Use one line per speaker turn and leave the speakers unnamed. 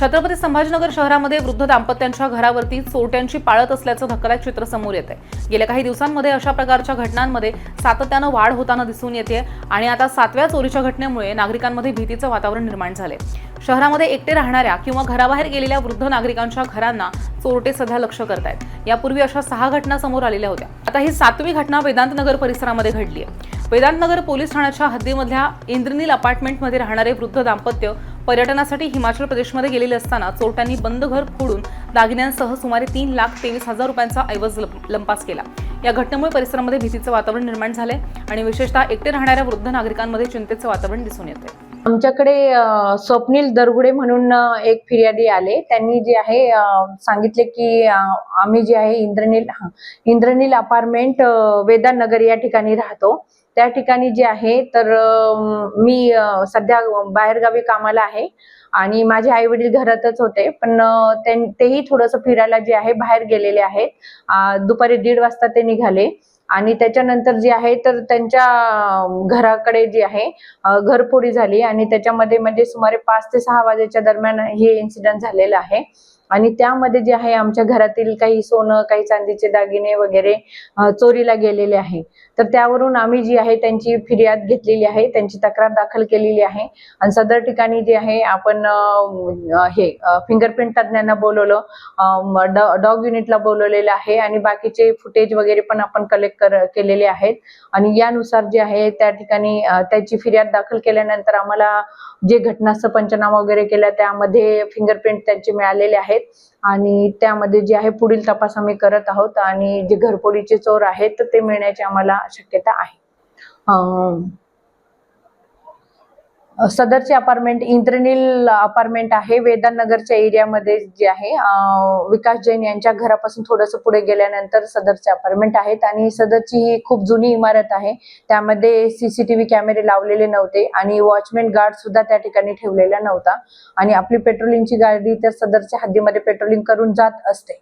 छत्रपती संभाजीनगर शहरामध्ये वृद्ध दाम्पत्यांच्या घरावरती चोरट्यांची पाळत असल्याचं धक्कादायक चित्र समोर येत आहे। गेल्या काही दिवसांमध्ये अशा प्रकारच्या घटनांमध्ये सातत्यानं वाढ होताना दिसून येते आणि आता 7व्या चोरीच्या घटनेमुळे नागरिकांमध्ये भीतीचं वातावरण निर्माण झाले। शहरामध्ये एकटे राहणाऱ्या किंवा घराबाहेर गेलेल्या वृद्ध नागरिकांच्या घरांना चोरटे सध्या लक्ष करतायत। यापूर्वी अशा 6 घटना समोर आलेल्या होत्या। आता ही 7वी घटना वेदांतनगर परिसरामध्ये घडली आहे। वेदांतनगर पोलीस ठाण्याच्या हद्दीमधल्या इंद्रनील अपार्टमेंटमध्ये राहणारे वृद्ध दाम्पत्य पर्यटनासाठी हिमाचल प्रदेशमध्ये गेलेले असताना चोरट्यांनी बंद घर फोडून दागिन्यांसह सुमारे 3,23,000 रुपयांचा ऐवज लंपास केला। या घटनेमुळे परिसरामध्ये भीतीचं वातावरण निर्माण झाले आणि विशेषतः एकटे राहणाऱ्या वृद्ध नागरिकांमध्ये चिंतेचं वातावरण दिसून येते।
आमच्याकडे स्वप्नील दरगुडे म्हणून एक फिर्यादी आले। त्यांनी जे आहे सांगितले की आम्ही जे आहे इंद्रनील अपार्टमेंट वेदांतनगर या ठिकाणी राहतो। त्या ठिकाणी जे आहे तर मी सध्या बाहेरगावी कामाला आहे आणि माझे आई वडील घरातच होते, पण तेही थोडंसं फिरायला जे आहे बाहेर गेलेले आहेत। दुपारी 1:30 वाजता ते निघाले आणि त्याच्यानंतर जे आहे तर त्यांच्या घराकडे जे आहे घरफोडी झाली आणि त्याच्यामध्ये म्हणजे सुमारे 5 ते 6 वाजेच्या दरम्यान हे इन्सिडेंट झालेलं आहे। आणि त्यामध्ये जे आहे आमच्या घरातील काही सोनं, काही चांदीचे दागिने वगैरे चोरीला गेलेले आहे। तर त्यावरून आम्ही जी आहे त्यांची फिर्याद घेतलेली आहे, त्यांची तक्रार दाखल केलेली आहे आणि सदर ठिकाणी जे आहे आपण फिंगरप्रिंट तज्ञांना बोलवलं, डॉग युनिटला बोलवलेलं आहे आणि बाकीचे फुटेज वगैरे पण आपण कलेक्ट केलेले आहेत आणि यानुसार जे आहे त्या ठिकाणी त्याची फिर्याद दाखल केल्यानंतर आम्हाला जे घटनास्थळ पंचनामा वगैरे केला त्यामध्ये फिंगरप्रिंट त्यांचे मिळालेले आहेत आणि त्यामध्ये जे आहे पुढील तपास आम्ही करत आहोत आणि जे घरफोडीचे चोर आहेत ते मिळण्याची आम्हाला शक्यता आहे। सदरचे अपार्टमेंट इंद्रनील अपार्टमेंट आहे वेदांतनगरच्या एरियामध्ये जे आहे विकास जैन यांच्या घरापासून थोडंसं पुढे गेल्यानंतर सदरचे अपार्टमेंट आहेत आणि सदरची ही खूप जुनी इमारत आहे। त्यामध्ये CCTV कॅमेरे लावलेले नव्हते आणि वॉचमॅन गार्ड सुद्धा त्या ठिकाणी ठेवलेला नव्हता आणि आपली पेट्रोलिंगची गाडी तर सदरच्या हद्दीमध्ये पेट्रोलिंग करून जात असते।